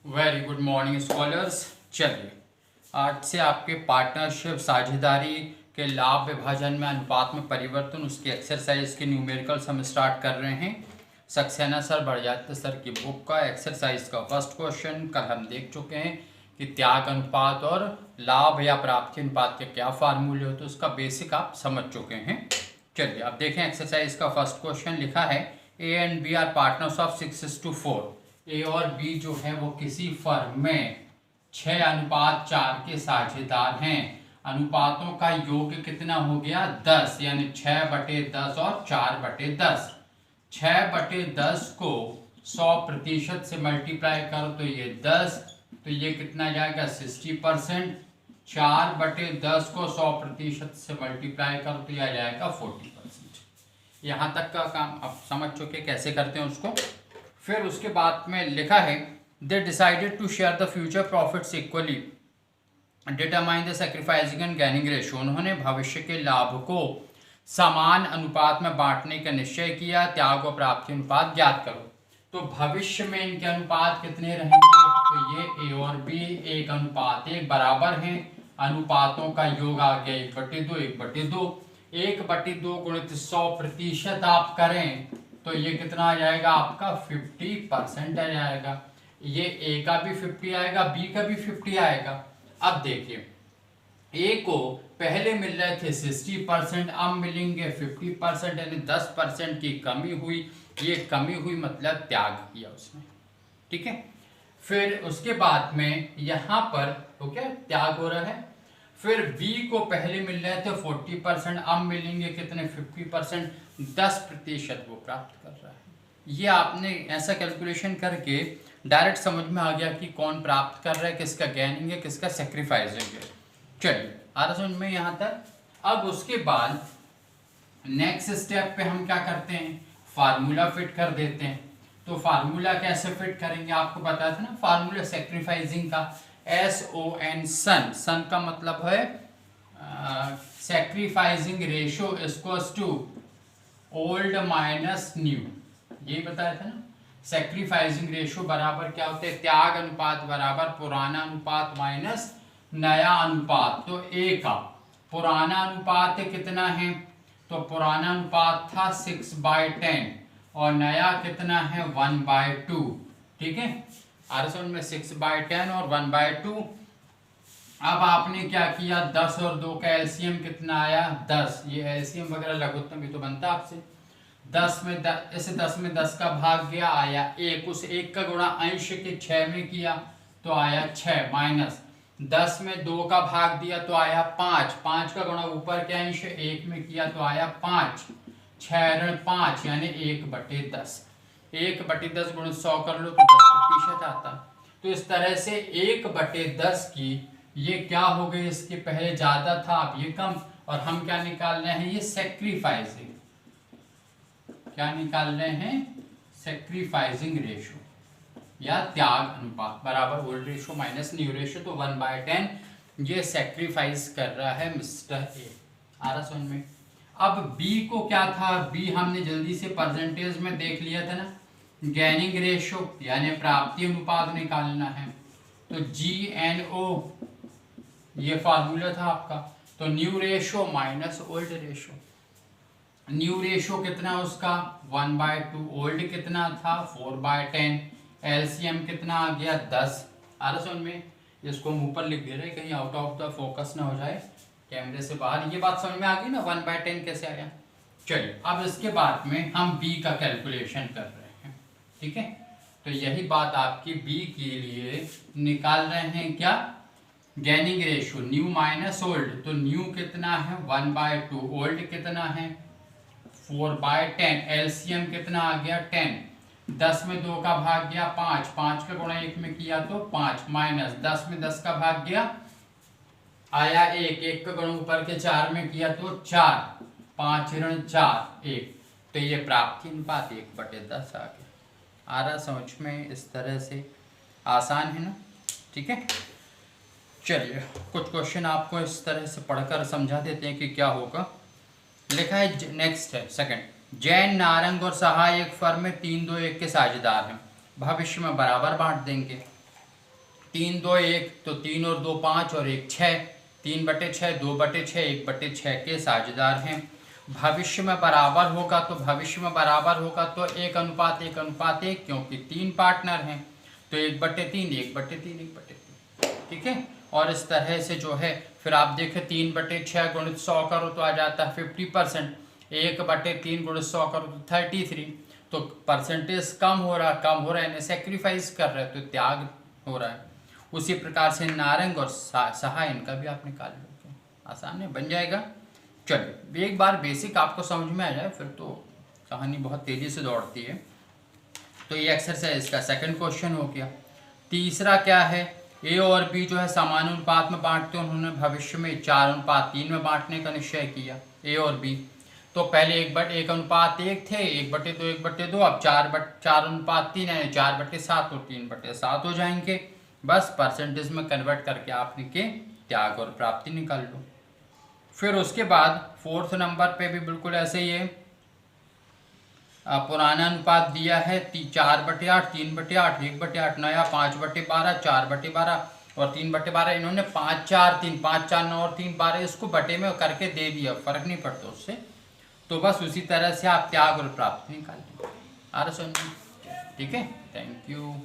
Very good morning scholars. चलिए, आज से आपके पार्टनरशिप साझेदारी के लाभ विभाजन में अनुपात में परिवर्तन उसकी एक्सरसाइज के न्यूमेरिकल्स हम स्टार्ट कर रहे हैं। सक्सेना सर बड़जात्य सर की बुक का एक्सरसाइज का फर्स्ट क्वेश्चन कल हम देख चुके हैं कि त्याग अनुपात और लाभ या प्राप्ति अनुपात के क्या फार्मूले होते हैं, उसका बेसिक आप समझ चुके हैं। चलिए अब देखें एक्सरसाइज का फर्स्ट क्वेश्चन लिखा है A and B are partners of 6:4। A और बी जो है वो किसी फर्म में 6:4 के साझेदार हैं। अनुपातों का योग कितना हो गया 10, यानी 6/10 और 4/10। 6/10 को 100% से मल्टीप्लाई करो तो ये 10, तो ये कितना जाएगा 60%। 4/10 को 100% से मल्टीप्लाई करो तो यह जाएगा 40%। यहाँ तक का काम अब समझ चुके कैसे करते हैं उसको। फिर उसके बाद में लिखा है they decided to share the future profits equally, determine the sacrificing and gaining ratio. उन्होंने भविष्य के लाभ को समान अनुपात में बांटने का निश्चय किया। त्याग और प्राप्ति अनुपात ज्ञात करो। तो भविष्य में इनके अनुपात कितने रहेंगे, तो ये ए और बी 1:1 बराबर हैं। अनुपातों का योग आ गया 1/2, 1/2। 1/2 गुणित 100% आप करें तो ये कितना आ जाएगा आपका 50% आ जाएगा। ये ए का भी 50 आएगा, बी का भी 50 आएगा। अब देखिए ए को पहले मिल रहे थे 60%, अब मिलेंगे 50%, यानी 10% की कमी हुई। ये कमी हुई मतलब त्याग किया उसने, ठीक है। फिर उसके बाद में यहाँ पर तो क्या त्याग हो रहा है। फिर बी को पहले मिल रहे थे 40%, अब मिलेंगे कितने 50%, 10% वो प्राप्त कर रहा है। ये आपने ऐसा कैलकुलेशन करके डायरेक्ट समझ में आ गया कि कौन प्राप्त कर रहा है, किसका गेनिंग है, किसका सेक्रीफाइसिंग है। चलिए आ रहा समझ में यहाँ तक। अब उसके बाद नेक्स्ट स्टेप पे हम क्या करते हैं, फार्मूला फिट कर देते हैं। तो फार्मूला कैसे फिट करेंगे, आपको पता था ना फार्मूला सेक्रीफाइसिंग का, SON सन। सन का मतलब है sacrificing ratio equals to old minus new. यही बताया था ना। सेक्रीफाइसिंग रेशियो बराबर क्या होते हैं, त्याग अनुपात बराबर पुराना अनुपात माइनस नया अनुपात। तो ए का पुराना अनुपात कितना है, तो पुराना अनुपात था 6/10 और नया कितना है 1/2, ठीक है। समझ में 6/10 और 1/2। अब आपने क्या किया, 10 और 2 का एलसीएम कितना आया 10। ये एलसीएम वगैरह लघुत्तम भी तो बनता आपसे। 10 में 10 का भाग गया आया 1, उस 1 का गुणा अंश के 6 में किया तो आया 6, माइनस 10 में 2 का भाग दिया तो आया 5, 5 का गुणा ऊपर के अंश 1 में किया तो आया 5, 6 5 यानी 1/10। 1/10 गुणित 100 कर लो तो 10% आता। तो इस तरह से 1/10 की ये क्या हो गई, इसके पहले ज्यादा था अब ये कम। और हम क्या निकाल रहे हैं, ये सेक्रीफाइसिंग, क्या निकाल रहे हैं, सेक्रीफाइसिंग रेशियो या त्याग अनुपात बराबर old ratio minus new ratio. तो 1/10 ये सेक्रीफाइस कर रहा है मिस्टर ए। आ रहा समझ में। अब बी को क्या था, बी हमने जल्दी से परसेंटेज में देख लिया था ना, गेनिंग रेशियो यानी प्राप्ति अनुपात निकालना है। तो GNO ये फार्मूला था आपका। तो new ratio minus old ratio. New ratio कितना उसका 1/2, ओल्ड कितना था 4/10, एलसीएम कितना आ गया 10। आ रहा समझ में। इसको हम ऊपर लिख दे रहे कहीं आउट ऑफ द फोकस ना हो जाए कैमरे से बाहर। ये बात समझ में आ गई ना, 1/10 कैसे आया। चलिए अब इसके बाद में हम बी का कैलकुलेशन कर रहे हैं, ठीक है। तो यही बात आपकी बी के लिए निकाल रहे हैं क्या, gaining ratio new minus old. तो न्यू कितना है 1/2, ओल्ड कितना है 4/10, एलसीएम कितना आ गया 10। 10 में 2 का भाग गया 5, 5 का गुणा 1 में किया तो 5, माइनस 10 में 10 का भाग गया आया 1, 1 का गुणा ऊपर के 4 में किया तो 4, 5 ऋण 4 1। तो ये प्राप्ति अनुपात 1/10 आ गया। आ रहा समझ में, इस तरह से आसान है ना, ठीक है। चलिए कुछ क्वेश्चन आपको इस तरह से पढ़कर समझा देते हैं कि क्या होगा। लिखा है नेक्स्ट है सेकंड, जैन नारंग और सहाय एक फर्म में 3-2-1 के साझेदार हैं। भविष्य में बराबर बांट देंगे। 3 2 1 तो 3 और 2 5 और 1 6, 3/6 2/6 1/6 के साझेदार हैं। भविष्य में बराबर होगा तो 1:1:1, क्योंकि 3 पार्टनर हैं तो 1/3 1/3 1/3, ठीक है। और इस तरह से जो है फिर आप देखें 3/6 गुणित 100 करो तो आ जाता है 50%, 1/3 गुणित 100 करो तो 33, तो परसेंटेज कम हो रहा है, सेक्रीफाइस कर रहे हैं तो त्याग हो रहा है। उसी प्रकार से नारंग और सहाय इनका भी आप निकाल लोगे, आसान है, बन जाएगा। चलिए एक बार बेसिक आपको समझ में आ जाए फिर तो कहानी बहुत तेजी से दौड़ती है। तो ये एक्सरसाइज का सेकंड क्वेश्चन हो गया। तीसरा क्या है, ए और बी जो है समानुपात में बांटते हैं, उन्होंने भविष्य में 4:3 में बांटने का निश्चय किया, ए और बी। तो पहले 1:1 थे, 1/2 1/2, अब 4:3 यानी 4/7 और 3/7 हो जाएंगे। बस परसेंटेज में कन्वर्ट करके आपने के त्याग और प्राप्ति निकाल लो। फिर उसके बाद फोर्थ नंबर पे भी बिल्कुल ऐसे ही है, पुराना अनुपात दिया है 4/8 3/8 1/8, नया 5/12 4/12 और 3/12। इन्होंने 5 4 3 5 4 9 और 3 12 इसको बटे में करके दे दिया, फर्क नहीं पड़ता उससे। तो बस उसी तरह से आप त्याग और प्राप्ति निकाल लीजिए। आ रहा समझ, ठीक है। Thank you.